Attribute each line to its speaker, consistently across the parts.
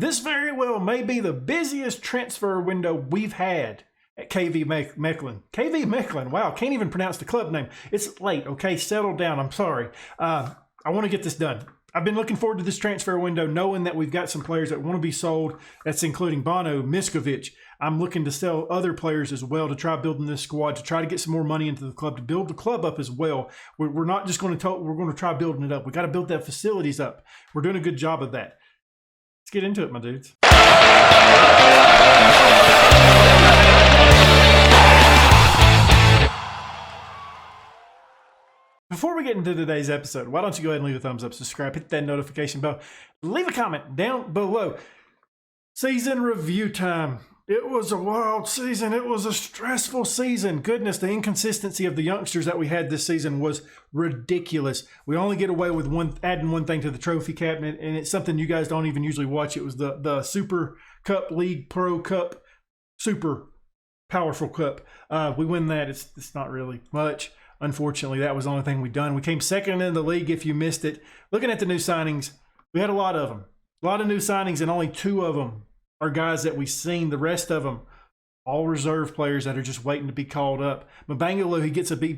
Speaker 1: This very well may be the busiest transfer window we've had at KV Mechelen. KV Mechelen, wow, can't even pronounce the club name. It's late, okay? Settle down, I'm sorry. I want to get this done. I've been looking forward to this transfer window, knowing that we've got some players that want to be sold. That's including Bono, Miskovic. I'm looking to sell other players as well to try building this squad, to try to get some more money into the club, to build the club up as well. We're not just going to talk, we're going to try building it up. We got to build that facilities up. We're doing a good job of that. Let's get into it, my dudes. Before we get into today's episode, why don't you go ahead and leave a thumbs up, subscribe, hit that notification bell, leave a comment down below. Season review time. It was a wild season. It was a stressful season. Goodness, the inconsistency of the youngsters that we had this season was ridiculous. We only get away with adding one thing to the trophy cabinet, and it's something you guys don't even usually watch. It was the Super Cup League Pro Cup, Super Powerful Cup. We win that. It's not really much. Unfortunately, that was the only thing we done. We came second in the league if you missed it. Looking at the new signings, we had a lot of them. A lot of new signings, and only 2 of them are guys that we've seen. The rest of them, all reserve players that are just waiting to be called up. Mabangaloo, he gets a B+.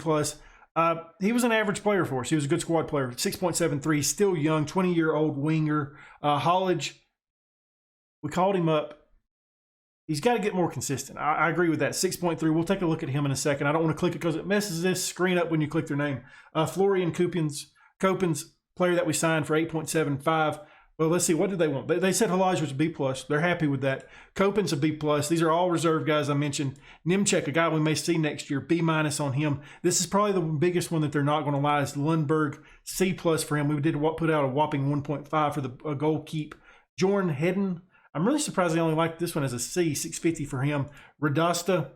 Speaker 1: He was an average player for us. He was a good squad player. 6.73, still young, 20-year-old winger. Hollage, we called him up. He's got to get more consistent. I agree with that. 6.3. We'll take a look at him in a second. I don't want to click it because it messes this screen up when you click their name. Florian Copens, player that we signed for 8.75. Well, let's see. What did they want? They said Halaj was a B+. They're happy with that. Copens a B+. These are all reserve guys I mentioned. Nimchek, a guy we may see next year, B- on him. This is probably the biggest one that they're not going to lie is Lundberg, C+ for him. We did put out a whopping 1.5 for the goal keep. Jorn Hedden. I'm really surprised they only liked this one as a C, 650 for him. Radasta,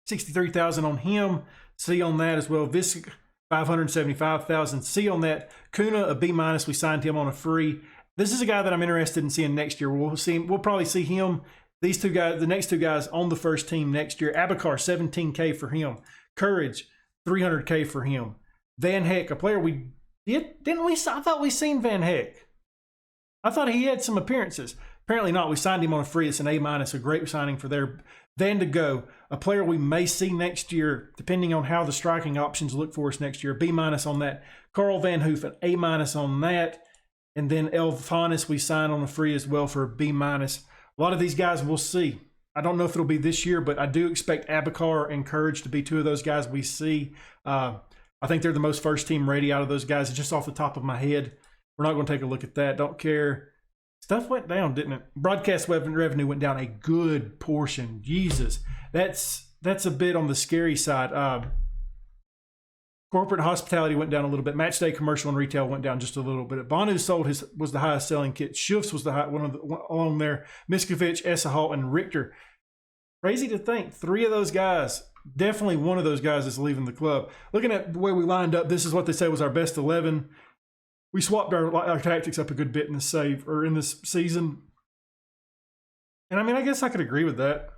Speaker 1: 63,000 on him. C on that as well. Visic, 575,000. C on that. Kuna, a B-. We signed him on a free. This is a guy that I'm interested in seeing next year. We'll probably see him, these 2 guys, the next 2 guys on the first team next year. Abakar, 17K for him. Courage, 300K for him. Van Heck, a player we didn't we? I thought we seen Van Heck. I thought he had some appearances. Apparently not. We signed him on a free. It's an A-, a great signing for their Van de Go, a player we may see next year, depending on how the striking options look for us next year. B- on that. Carl Van Hoofen, A- on that. And then Elfanis we signed on a free as well for a B-. A lot of these guys we'll see. I don't know if it'll be this year, but I do expect Abakar and Courage to be 2 of those guys we see. I think they're the most first-team ready out of those guys, just off the top of my head. We're not going to take a look at that. Don't care. Stuff went down, didn't it? Broadcast revenue went down a good portion. Jesus. That's a bit on the scary side. Corporate hospitality went down a little bit. Match day commercial and retail went down just a little bit. Bonu was the highest selling kit. Schufts was one along there. Miskovic, Esahal, and Richter. Crazy to think. 3 of those guys. Definitely one of those guys is leaving the club. Looking at the way we lined up, this is what they say was our best 11. We swapped our tactics up a good bit in this season. And I mean, I guess I could agree with that.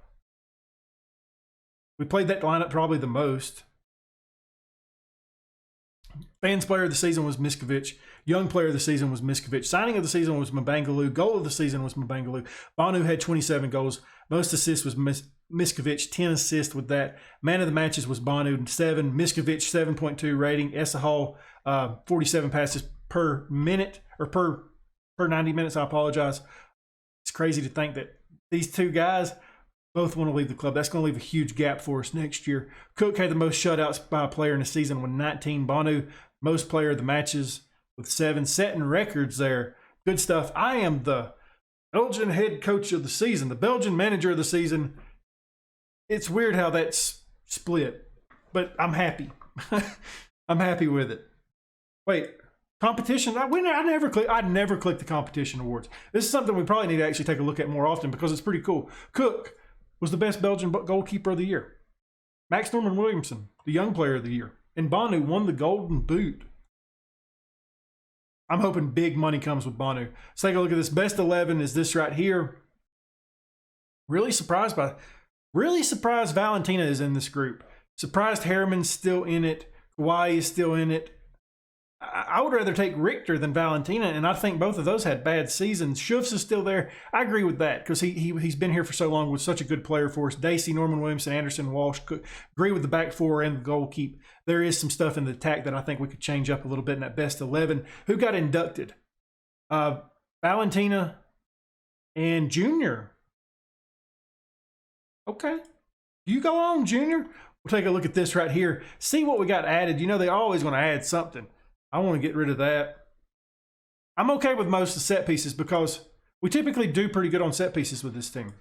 Speaker 1: We played that lineup probably the most. Fans player of the season was Miskovic. Young player of the season was Miskovic. Signing of the season was Mabangaloo. Goal of the season was Mabangaloo. Bonu had 27 goals. Most assists was Miskovic, 10 assists with that. Man of the matches was Bonu, 7. Miskovic, 7.2 rating. Esahal, 47 passes per minute, or per 90 minutes, I apologize. It's crazy to think that these 2 guys both want to leave the club. That's going to leave a huge gap for us next year. Cook had the most shutouts by a player in the season with 19. Bonu, most player of the matches with 7. Setting records there. Good stuff. I am the Belgian head coach of the season, the Belgian manager of the season. It's weird how that's split, but I'm happy. I'm happy with it. Wait. Competition, I never click the competition awards. This is something we probably need to actually take a look at more often because it's pretty cool. Cook was the best Belgian goalkeeper of the year. Max Norman Williamson, the young player of the year. And Bonu won the Golden Boot. I'm hoping big money comes with Bonu. Let's take a look at this. Best 11 is this right here. Really surprised Valentina is in this group. Surprised Harriman's still in it. Kawhi is still in it. I would rather take Richter than Valentina, and I think both of those had bad seasons. Schufs is still there. I agree with that because he's been here for so long with such a good player for us. Dacey, Norman Williamson, Anderson, Walsh. Agree with the back four and the goal keep. There is some stuff in the attack that I think we could change up a little bit in that best 11. Who got inducted? Valentina and Junior. Okay. You go on, Junior. We'll take a look at this right here. See what we got added. You know, they're always going to add something. I want to get rid of that. I'm okay with most of the set pieces because we typically do pretty good on set pieces with this team.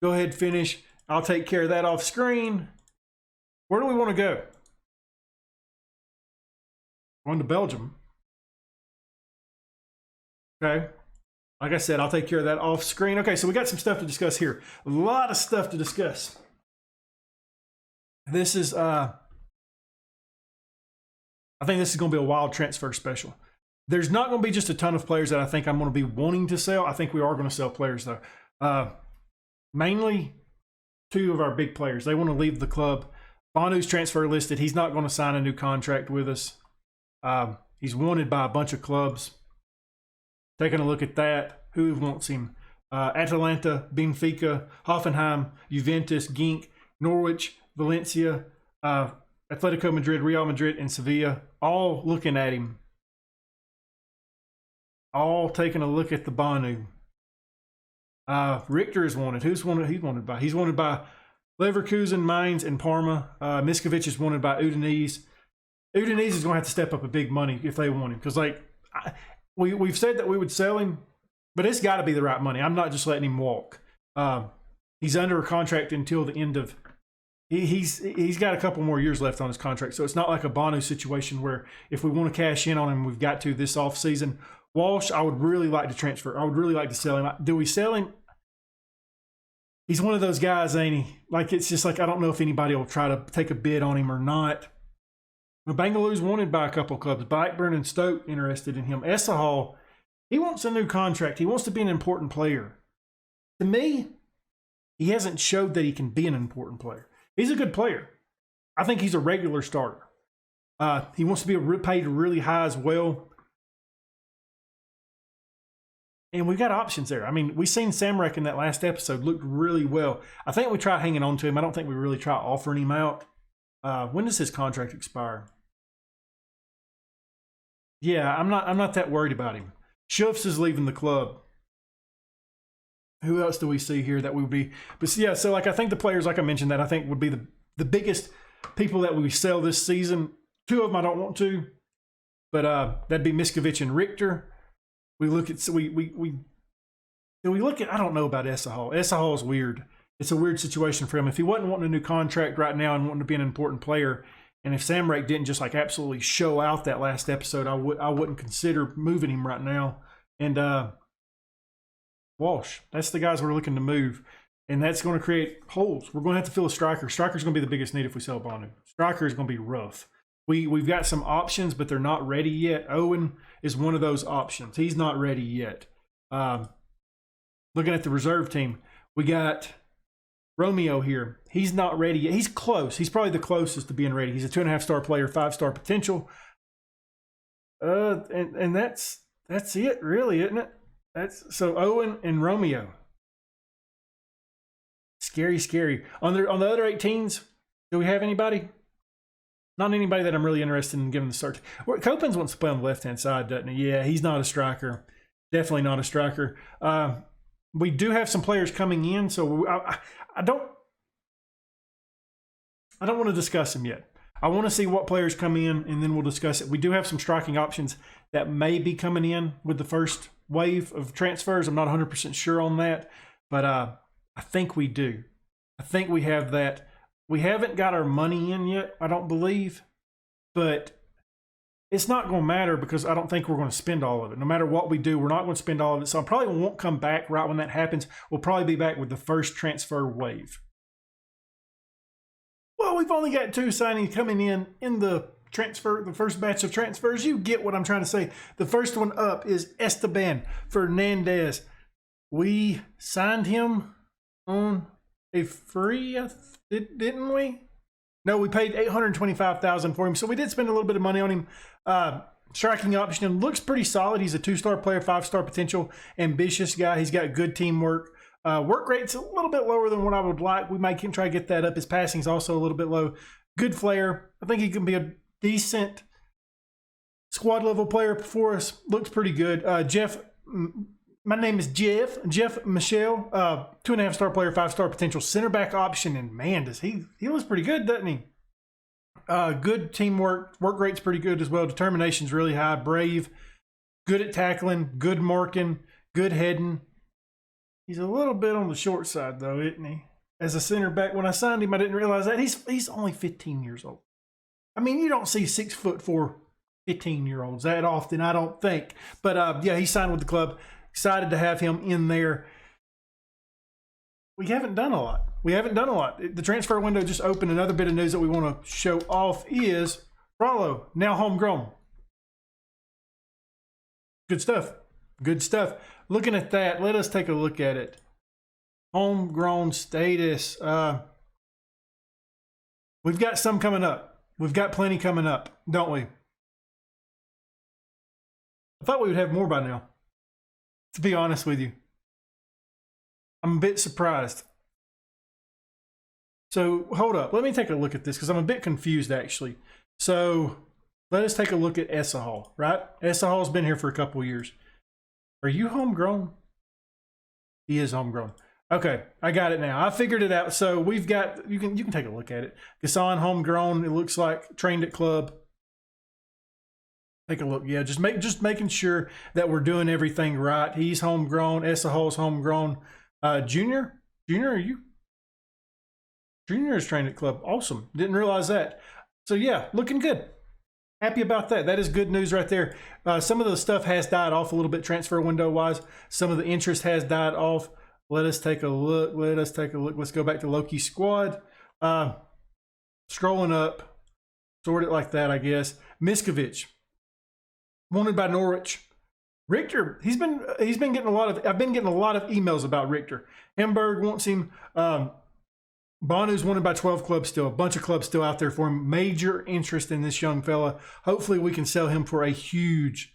Speaker 1: Go ahead, finish. I'll take care of that off screen. Where do we want to go? On to Belgium. Okay. Like I said, I'll take care of that off screen. Okay, so we got some stuff to discuss here. A lot of stuff to discuss. This is I think this is going to be a wild transfer special. There's not going to be just a ton of players that I think I'm going to be wanting to sell. I think we are going to sell players, though. Mainly two of our big players. They want to leave the club. Banu's transfer listed. He's not going to sign a new contract with us. He's wanted by a bunch of clubs. Taking a look at that. Who wants him? Atalanta, Benfica, Hoffenheim, Juventus, Genk, Norwich, Valencia, Atletico Madrid, Real Madrid, and Sevilla, all looking at him. All taking a look at the Banu. Richter is wanted. Who's wanted? He's wanted by. He's wanted by Leverkusen, Mainz, and Parma. Miskovic is wanted by Udinese. Udinese is going to have to step up a big money if they want him because, like, we've said that we would sell him, but it's got to be the right money. I'm not just letting him walk. He's under a contract until the end of. He's got a couple more years left on his contract, so it's not like a Banu situation where if we want to cash in on him, we've got to this offseason. Walsh, I would really like to transfer. I would really like to sell him. Do we sell him? He's one of those guys, ain't he? Like, it's just like I don't know if anybody will try to take a bid on him or not. But Bangaloo's wanted by a couple clubs. Blackburn and Stoke interested in him. Essahal, he wants a new contract. He wants to be an important player. To me, he hasn't showed that he can be an important player. He's a good player. I think he's a regular starter. He wants to be paid really high as well. And we've got options there. I mean, we seen Samrak in that last episode looked really well. I think we try hanging on to him. I don't think we really try offering him out. When does his contract expire? Yeah, I'm not that worried about him. Schufs is leaving the club. Who else do we see here that would be? But yeah, so like I think the players, like I mentioned, that I think would be the biggest people that we sell this season. Two of them I don't want to, but that'd be Miskovic and Richter. We look at we look at I don't know about Essahal. Essahal is weird. It's a weird situation for him. If he wasn't wanting a new contract right now and wanting to be an important player, and if Samrak didn't just like absolutely show out that last episode, I wouldn't consider moving him right now. And Walsh, that's the guys we're looking to move, and that's going to create holes. We're going to have to fill a striker. Striker's going to be the biggest need if we sell Banu. Striker is going to be rough. We've got some options, but they're not ready yet. Owen is one of those options. He's not ready yet. Looking at the reserve team, we got Romeo here. He's not ready yet. He's close. He's probably the closest to being ready. He's a 2.5-star player, 5-star potential. And that's it, really, isn't it? So Owen and Romeo. Scary, scary. On the other 18s, do we have anybody? Not anybody that I'm really interested in giving the start to. Copens wants to play on the left-hand side, doesn't he? Yeah, he's not a striker. Definitely not a striker. We do have some players coming in, so I don't want to discuss them yet. I want to see what players come in, and then we'll discuss it. We do have some striking options that may be coming in with the first wave of transfers. I'm not 100% sure on that, but I think we do. I think we have that. We haven't got our money in yet, I don't believe, but it's not going to matter because I don't think we're going to spend all of it. No matter what we do, we're not going to spend all of it. So I probably won't come back right when that happens. We'll probably be back with the first transfer wave. Well, we've only got 2 signings coming in the first batch of transfers. You get what I'm trying to say. The first one up is Esteban Fernandez. We signed him on a free, didn't we? No, we paid $825,000 for him, so we did spend a little bit of money on him. Striking option looks pretty solid. He's a 2-star player, 5-star potential, ambitious guy. He's got good teamwork. Work rate's a little bit lower than what I would like. We might try to get that up. His passing's also a little bit low. Good flair. I think he can be a decent squad level player for us. Looks pretty good. Jeff, my name is Jeff Michelle, 2.5-star player, 5-star potential, center back option, and man, does he looks pretty good, doesn't he? Good teamwork. Work rate's pretty good as well. Determination's really high. Brave. Good at tackling. Good marking. Good heading. He's a little bit on the short side, though, isn't he? As a center back, when I signed him, I didn't realize that. He's only 15 years old. I mean, you don't see 6'4" 15-year-olds that often, I don't think. But, yeah, he signed with the club. Excited to have him in there. We haven't done a lot. The transfer window just opened. Another bit of news that we want to show off is Rollo, now homegrown. Good stuff. Looking at that, let us take a look at it. Homegrown status. We've got some coming up. We've got plenty coming up, don't we? I thought we would have more by now, to be honest with you. I'm a bit surprised. So hold up. Let me take a look at this because I'm a bit confused, actually. So let us take a look at Essahal, right? Esahal's been here for a couple of years. Are you homegrown? He is homegrown. Okay, I got it now. I figured it out. So we've got, you can take a look at it. Gassan, homegrown. It looks like trained at club. Take a look. Yeah, just making sure that we're doing everything right. He's homegrown. Esahal's homegrown. Junior, are you? Junior is trained at club. Awesome. Didn't realize that. So yeah, looking good. Happy about that. That is good news right there. Some of the stuff has died off a little bit transfer window wise. Some of the interest has died off. Let us take a look. Let's go back to Loki's squad. Scrolling up, sort it like that, I guess. Miskovic, wanted by Norwich. Richter, he's been getting a lot of. I've been getting a lot of emails about Richter. Hamburg wants him. Bonu's wanted by 12 clubs still. A bunch of clubs still out there for him. Major interest in this young fella. Hopefully we can sell him for a huge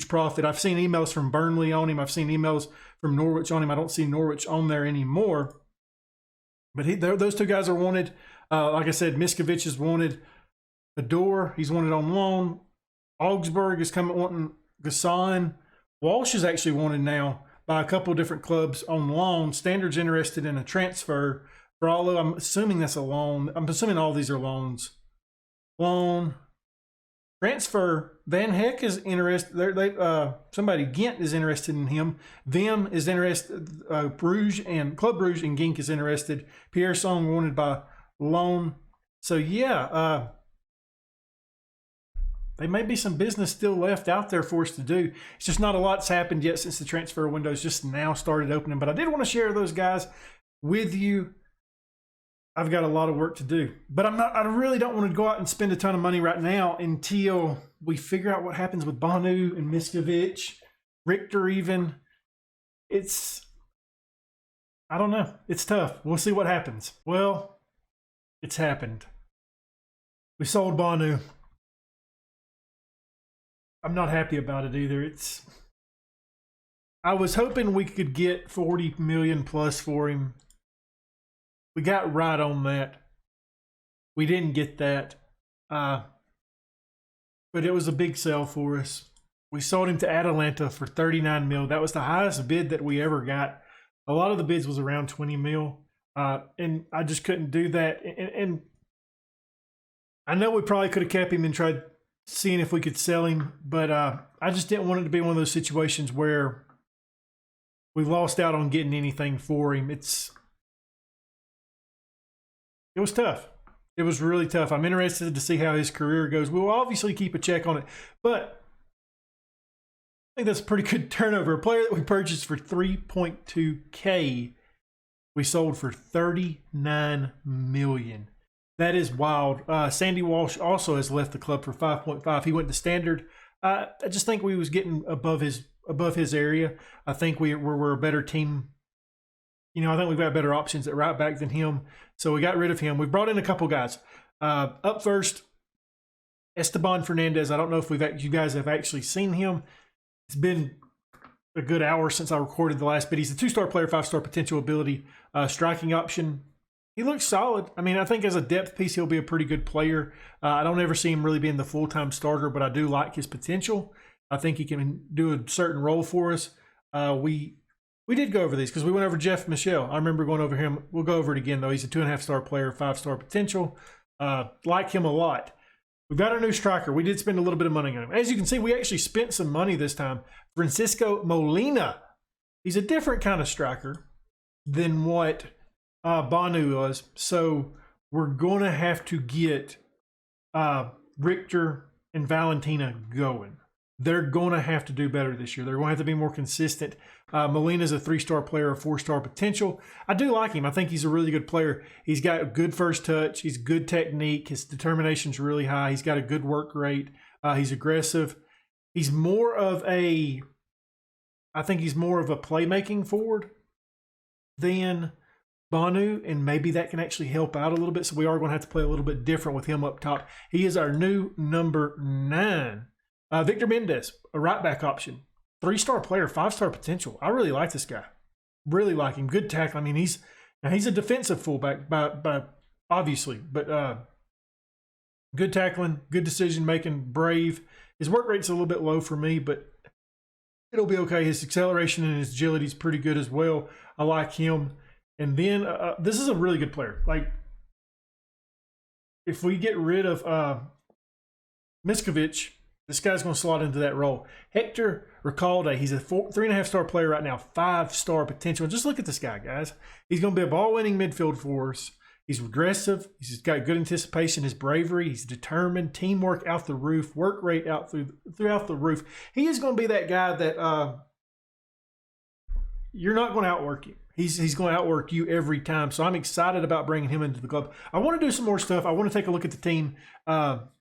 Speaker 1: profit. I've seen emails from Burnley on him. I've seen emails from Norwich on him. I don't see Norwich on there anymore. But those two guys are wanted. Like I said, Miskovic is wanted. Adore, he's wanted on loan. Augsburg is coming wanting Gassan. Walsh is actually wanted now by a couple of different clubs on loan. Standard's interested in a transfer. Brallo, I'm assuming that's a loan. I'm assuming all these are loans. Loan. Transfer. Van Heck is interested. Somebody, Ghent is interested in him. Vim is interested. Bruges and Club Bruges and Genk is interested. Pierre Song wanted by loan. So yeah, there may be some business still left out there for us to do. It's just not a lot's happened yet since the transfer window's just now started opening. But I did want to share those guys with you. I've got a lot of work to do, but I really don't want to go out and spend a ton of money right now until we figure out what happens with Banu and Miskovic, Richter even. I don't know. It's tough. We'll see what happens. Well, it's happened. We sold Banu. I'm not happy about it either. I was hoping we could get 40 million plus for him. We got right on that. We didn't get that. But it was a big sell for us. We sold him to Atalanta for 39 mil. That was the highest bid that we ever got. A lot of the bids was around 20 mil. And I just couldn't do that. And I know we probably could have kept him and tried seeing if we could sell him. But I just didn't want it to be one of those situations where we lost out on getting anything for him. It was tough. It was really tough. I'm interested to see how his career goes. We'll obviously keep a check on it. But I think that's a pretty good turnover. A player that we purchased for $3.2K, we sold for $39 million. That is wild. Sandy Walsh also has left the club for 5.5. He went to Standard. I just think we was getting above his area. I think we're a better team. You know, I think we've got better options at right back than him. So we got rid of him. We brought in a couple guys. Up first, Esteban Fernandez. I don't know if you guys have actually seen him. It's been a good hour since I recorded the last bit. He's a 2-star player, 5-star potential ability, striking option. He looks solid. I mean, I think as a depth piece, he'll be a pretty good player. I don't ever see him really being the full-time starter, but I do like his potential. I think he can do a certain role for us. We did go over these because we went over Jeff Michel. I remember going over him. We'll go over it again, though. He's a 2.5-star player, 5-star potential. Like him a lot. We've got our new striker. We did spend a little bit of money on him. As you can see, we actually spent some money this time. Francisco Molina. He's a different kind of striker than what Banu was. So we're going to have to get Richter and Valentina going. They're going to have to do better this year. They're going to have to be more consistent. Molina's a 3-star player, a 4-star potential. I do like him. I think he's a really good player. He's got a good first touch. He's good technique. His determination's really high. He's got a good work rate. He's aggressive. He's more of a playmaking forward than Banu, and maybe that can actually help out a little bit. So we are going to have to play a little bit different with him up top. He is our new number 9. Victor Mendez, a right back option. 3-star player, 5-star potential. I really like this guy. Really like him. Good tackle. I mean, he's a defensive fullback, by obviously, but good tackling, good decision making, brave. His work rate's a little bit low for me, but it'll be okay. His acceleration and his agility is pretty good as well. I like him. And then this is a really good player. Like, if we get rid of Miskovic, this guy's going to slot into that role. Hector Recalde, he's a 3.5-star player right now, 5-star potential. And just look at this guy, guys. He's going to be a ball-winning midfield for us. He's aggressive. He's got good anticipation. His bravery. He's determined. Teamwork out the roof. Work rate out throughout the roof. He is going to be that guy that you're not going to outwork him. He's going to outwork you every time. So I'm excited about bringing him into the club. I want to do some more stuff. I want to take a look at the team,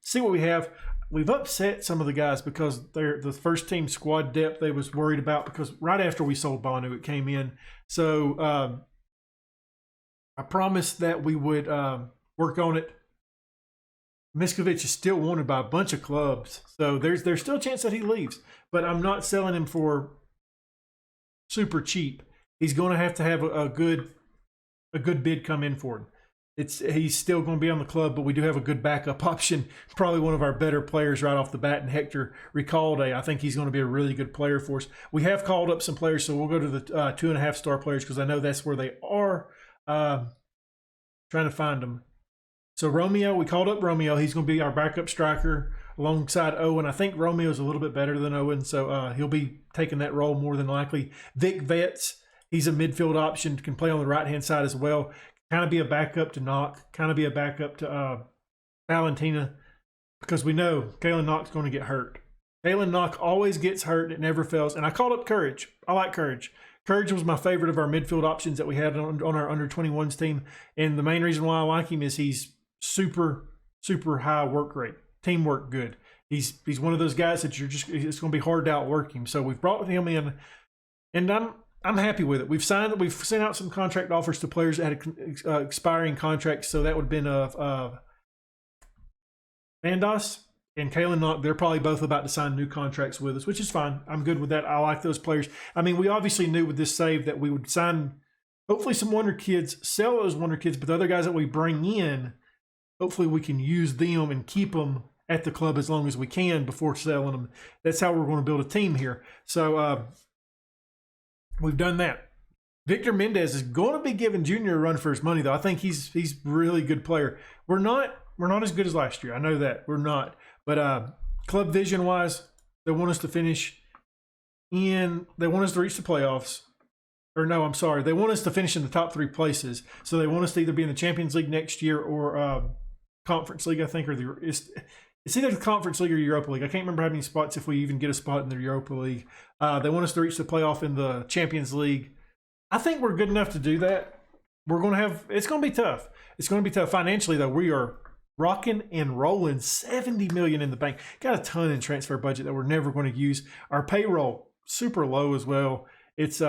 Speaker 1: see what we have. We've upset some of the guys because they're the first team squad depth they was worried about, because right after we sold Banu, it came in. So I promised that we would work on it. Miskovic is still wanted by a bunch of clubs. So there's still a chance that he leaves. But I'm not selling him for super cheap. He's going to have a good bid come in for him. He's still going to be on the club, but we do have a good backup option. Probably one of our better players right off the bat, and Hector Recalde. I think he's going to be a really good player for us. We have called up some players, so we'll go to the 2.5-star players because I know that's where they are. Trying to find them. So Romeo, we called up Romeo. He's going to be our backup striker alongside Owen. I think Romeo's a little bit better than Owen, so he'll be taking that role more than likely. Vic Vetz, he's a midfield option, can play on the right-hand side as well. Kind of be a backup to Knock, kind of be a backup to Valentina, because we know Kalen Knock's going to get hurt. Kalen Knock always gets hurt, and it never fails. And I called up Courage. I like Courage. Courage was my favorite of our midfield options that we had on our under-21s team. And the main reason why I like him is he's super, super high work rate. Teamwork good. He's one of those guys that it's going to be hard to outwork him. So we've brought him in, and I'm happy with it. We've sent out some contract offers to players that had expiring contracts. So that would have been Vandas and Kalen Knock. They're probably both about to sign new contracts with us, which is fine. I'm good with that. I like those players. I mean, we obviously knew with this save that we would sign hopefully some Wonder Kids, sell those Wonder Kids, but the other guys that we bring in, hopefully we can use them and keep them at the club as long as we can before selling them. That's how we're going to build a team here. So we've done that. Victor Mendez is going to be giving Junior a run for his money, though. I think he's really good player. We're not as good as last year. I know that. We're not. But club vision-wise, they want us to finish in – they want us to reach the playoffs. Or no, I'm sorry. They want us to finish in the top 3 places. So they want us to either be in the Champions League next year or Conference League, I think. It's either the Conference League or Europa League. I can't remember how many spots if we even get a spot in the Europa League. They want us to reach the playoff in the Champions League. I think we're good enough to do that. We're going to have – it's going to be tough. It's going to be tough. Financially, though, we are rocking and rolling. $70 million in the bank. Got a ton in transfer budget that we're never going to use. Our payroll, super low as well. It's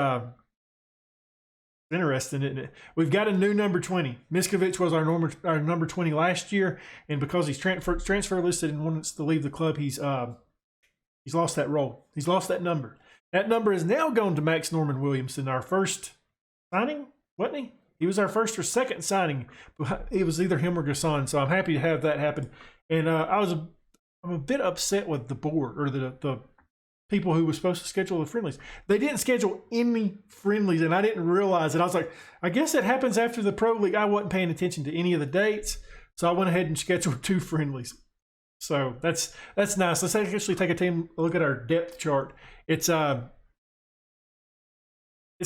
Speaker 1: Interesting, isn't it? We've got a new number 20. Miskovic was our number 20 last year, and because he's transfer listed and wants to leave the club, he's lost that role. He's lost that number. That number is now gone to Max Norman Williamson, our first signing, wasn't he? He was our first or second signing. It was either him or Gasson, so I'm happy to have that happen. And I'm a bit upset with the board or the people who were supposed to schedule the friendlies. They didn't schedule any friendlies, and I didn't realize it. I was like, I guess it happens after the Pro League. I wasn't paying attention to any of the dates, so I went ahead and scheduled 2 friendlies. So that's nice. Let's actually take a look at our depth chart. It's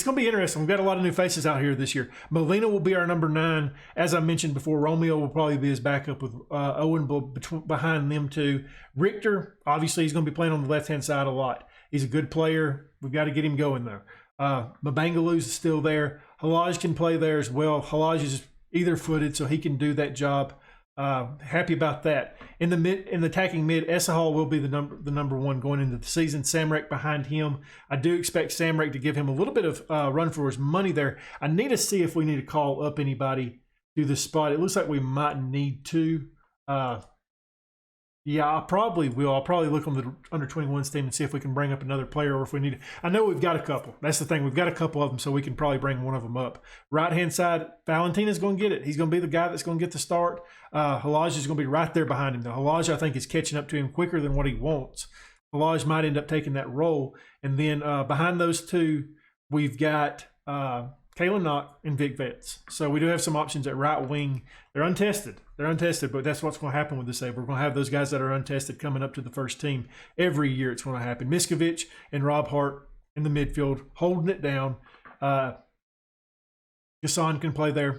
Speaker 1: going to be interesting. We've got a lot of new faces out here this year. Molina will be our number 9. As I mentioned before, Romeo will probably be his backup with Owen behind them two. Richter, obviously, he's going to be playing on the left-hand side a lot. He's a good player. We've got to get him going, though. Mabangaloo's still there. Halaj can play there as well. Halaj is either-footed, so he can do that job. Happy about that. In the attacking mid, Esahal will be the number 1 going into the season. Samrak behind him. I do expect Samrak to give him a little bit of run for his money there. I need to see if we need to call up anybody to the spot. It looks like we might need to. Yeah, I probably will. I'll probably look on the under-21s team and see if we can bring up another player or if we need to. I know we've got a couple. That's the thing. We've got a couple of them, so we can probably bring one of them up. Right-hand side, Valentina's going to get it. He's going to be the guy that's going to get the start. Halaj is going to be right there behind him. Now, Halaj, I think, is catching up to him quicker than what he wants. Halaj might end up taking that role. And then behind those two, we've got Kalen Knock and Vic Vetts. So we do have some options at right wing. They're untested. But that's what's going to happen with the save. We're going to have those guys that are untested coming up to the first team. Every year it's going to happen. Miskovic and Rob Hart in the midfield, holding it down. Gasson can play there.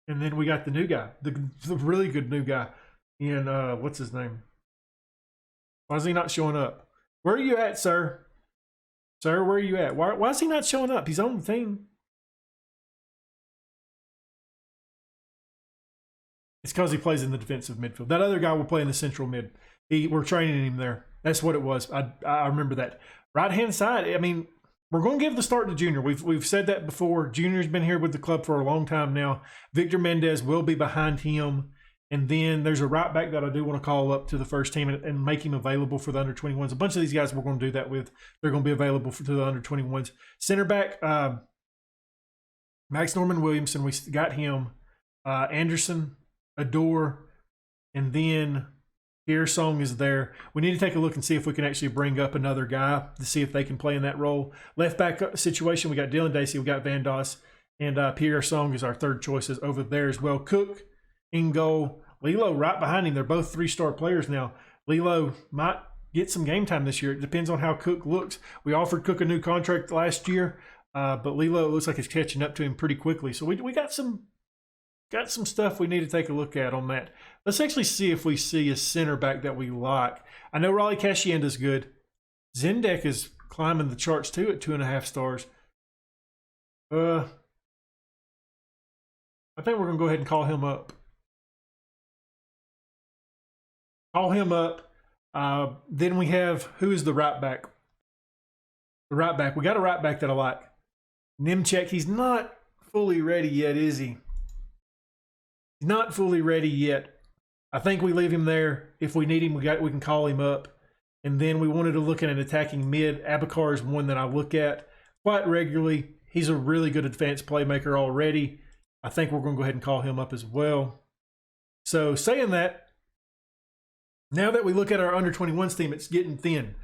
Speaker 1: And then we got the new guy, the really good new guy in, what's his name? Why is he not showing up? Where are you at, sir? Sir, where are you at? Why is he not showing up? He's on the team. It's because he plays in the defensive midfield. That other guy will play in the central mid. We're training him there. That's what it was. I remember that. Right-hand side, I mean, we're going to give the start to Junior. We've said that before. Junior's been here with the club for a long time now. Victor Mendez will be behind him. And then there's a right back that I do want to call up to the first team and make him available for the under-21s. A bunch of these guys we're going to do that with. They're going to be available to the under-21s. Center back, Max Norman Williamson, we got him. Anderson, Adore, and then Pierre Song is there. We need to take a look and see if we can actually bring up another guy to see if they can play in that role. Left back situation, we got Dylan Dacey, we got Van Doss, and Pierre Song is our third choices over there as well. Cook in goal. Lilo right behind him. They're both 3-star players now. Lilo might get some game time this year. It depends on how Cook looks. We offered Cook a new contract last year, but Lilo looks like he's catching up to him pretty quickly. So we got some stuff we need to take a look at on that. Let's actually see if we see a center back that we like. I know Raleigh Cashienda's good. Zendek is climbing the charts too at 2.5 stars. I think we're going to go ahead and call him up. Then we have, who is the right back? The right back. We got a right back that I like. Nimchek, he's not fully ready yet, is he? He's not fully ready yet. I think we leave him there. If we need him, we can call him up. And then we wanted to look at an attacking mid. Abakar is one that I look at quite regularly. He's a really good advanced playmaker already. I think we're going to go ahead and call him up as well. So saying that, now that we look at our under-21s team, it's getting thin.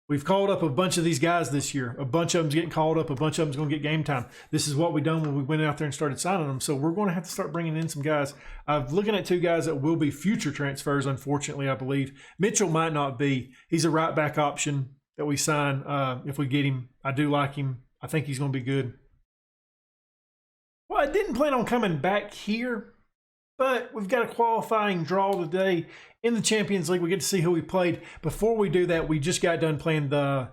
Speaker 1: We've called up a bunch of these guys this year. A bunch of them's getting called up. A bunch of them's going to get game time. This is what we done when we went out there and started signing them. So we're going to have to start bringing in some guys. I'm looking at 2 guys that will be future transfers, unfortunately, I believe. Mitchell might not be. He's a right back option that we sign if we get him. I do like him. I think he's going to be good. Well, I didn't plan on coming back here, but we've got a qualifying draw today in the Champions League. We get to see who we played. Before we do that, we just got done playing the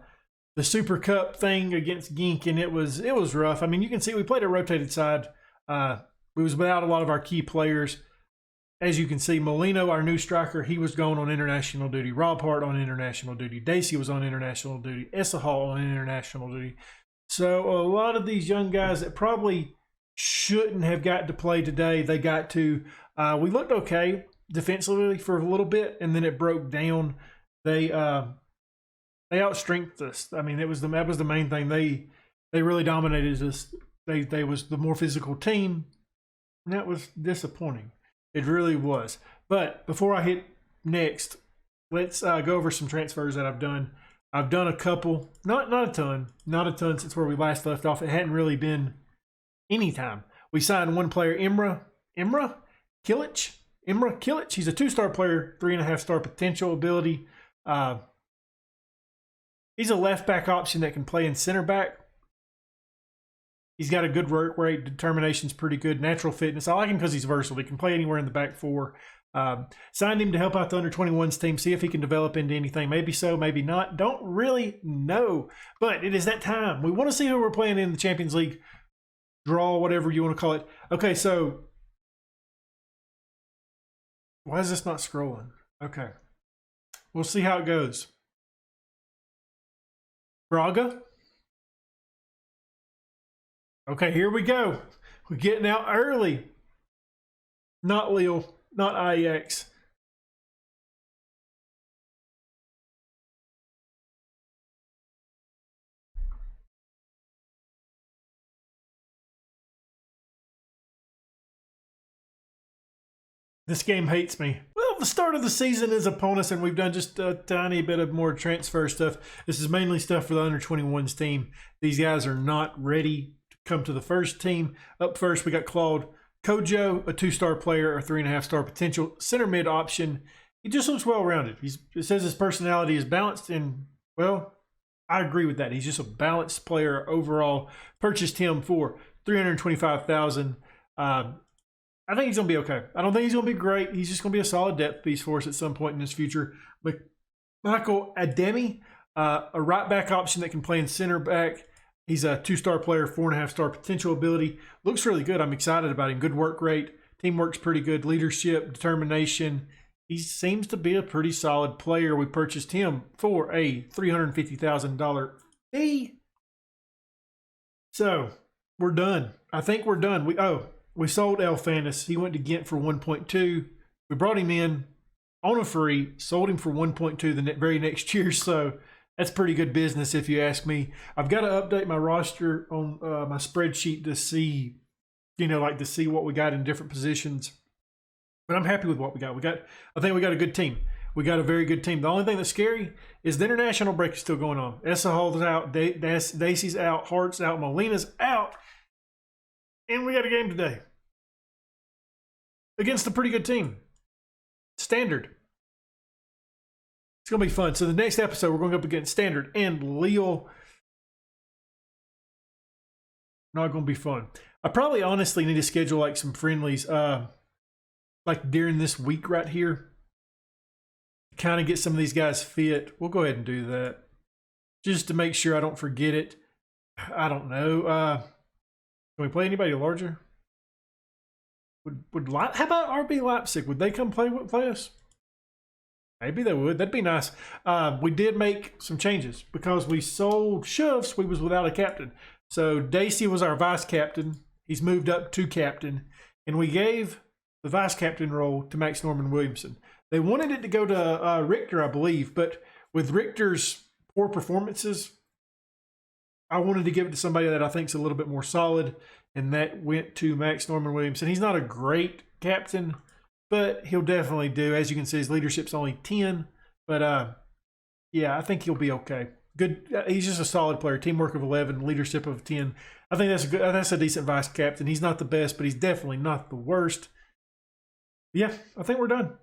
Speaker 1: Super Cup thing against Gink, and it was rough. I mean, you can see we played a rotated side. We was without a lot of our key players. As you can see, Molino, our new striker, he was going on international duty. Rob Hart on international duty. Dacey was on international duty. Esahal on international duty. So a lot of these young guys that probably shouldn't have got to play today. They got to. We looked okay defensively for a little bit, and then it broke down. They outstrengthed us. I mean, that was the main thing. They really dominated us. They was the more physical team, and that was disappointing. It really was. But before I hit next, let's go over some transfers that I've done. I've done a couple, not a ton since where we last left off. It hadn't really been any time. We signed one player, Imra Kilic. He's a 2-star player, 3.5-star potential ability. He's a left back option that can play in center back. He's got a good work rate. Determination's pretty good. Natural fitness. I like him because he's versatile. He can play anywhere in the back four. Signed him to help out the under-21s team, see if he can develop into anything. Maybe so, maybe not. Don't really know. But it is that time. We want to see who we're playing in the Champions League draw, whatever you want to call it. Okay, so why is this not scrolling? Okay. We'll see how it goes. Braga. Okay, here we go. We're getting out early. Not Lille, not Ajax. This game hates me. Well, the start of the season is upon us, and we've done just a tiny bit of more transfer stuff. This is mainly stuff for the under-21s team. These guys are not ready to come to the first team. Up first, we got Claude Kojo, a 2-star player, a 3.5-star potential center mid option. He just looks well-rounded. It says his personality is balanced, and, well, I agree with that. He's just a balanced player overall. Purchased him for $325,000. I think he's going to be okay. I don't think he's going to be great. He's just going to be a solid depth piece for us at some point in his future. But Michael Ademi, a right back option that can play in center back. He's a 2-star player, 4.5-star potential ability. Looks really good. I'm excited about him. Good work rate. Teamwork's pretty good. Leadership, determination. He seems to be a pretty solid player. We purchased him for a $350,000 fee. So we're done. I think we're done. We sold Elfanis. He went to Ghent for 1.2. We brought him in on a free, sold him for 1.2 the very next year. So that's pretty good business if you ask me. I've got to update my roster on my spreadsheet to see, to see what we got in different positions. But I'm happy with what we got. I think we got a good team. We got a very good team. The only thing that's scary is the international break is still going on. Essahol's out, Dacey's out, Hart's out, Molina's out. And we got a game today against a pretty good team. Standard. It's going to be fun. So the next episode, we're going to go up against Standard and Lille. Not going to be fun. I probably honestly need to schedule like some friendlies like during this week right here. Kind of get some of these guys fit. We'll go ahead and do that. Just to make sure I don't forget it. I don't know. Can we play anybody larger? How about RB Leipzig? Would they come play us? Maybe they would. That'd be nice. We did make some changes because we sold Shoves. We was without a captain. So Dacey was our vice captain. He's moved up to captain, and we gave the vice captain role to Max Norman Williamson. They wanted it to go to Richter, I believe, but with Richter's poor performances, I wanted to give it to somebody that I think is a little bit more solid, and that went to Max Norman Williamson. He's not a great captain, but he'll definitely do. As you can see, his leadership's only 10, but yeah, I think he'll be okay. Good. He's just a solid player. Teamwork of 11, leadership of 10. I think that's a decent vice captain. He's not the best, but he's definitely not the worst. Yeah, I think we're done.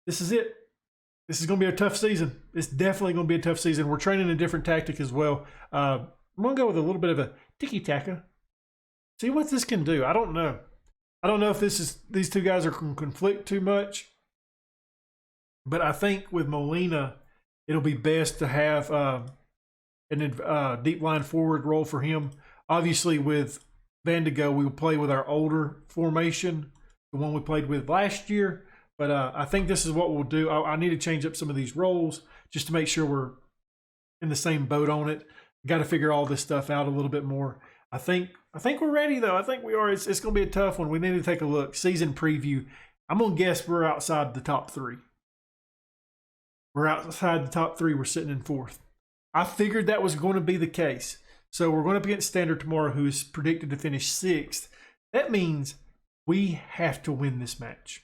Speaker 1: This is it. This is going to be a tough season. It's definitely going to be a tough season. We're training a different tactic as well. I'm going to go with a little bit of a tiki-taka. See what this can do. I don't know. I don't know if these two guys are going to conflict too much. But I think with Molina, it'll be best to have a deep line forward role for him. Obviously, with Van de Go, we will play with our older formation, the one we played with last year. But I think this is what we'll do. I need to change up some of these roles just to make sure we're in the same boat on it. Got to figure all this stuff out a little bit more. I think we're ready though. I think we are. It's going to be a tough one. We need to take a look. Season preview. I'm going to guess we're outside the top 3. We're outside the top 3. We're sitting in 4th. I figured that was going to be the case. So we're going up against Standard tomorrow, who is predicted to finish 6th. That means we have to win this match.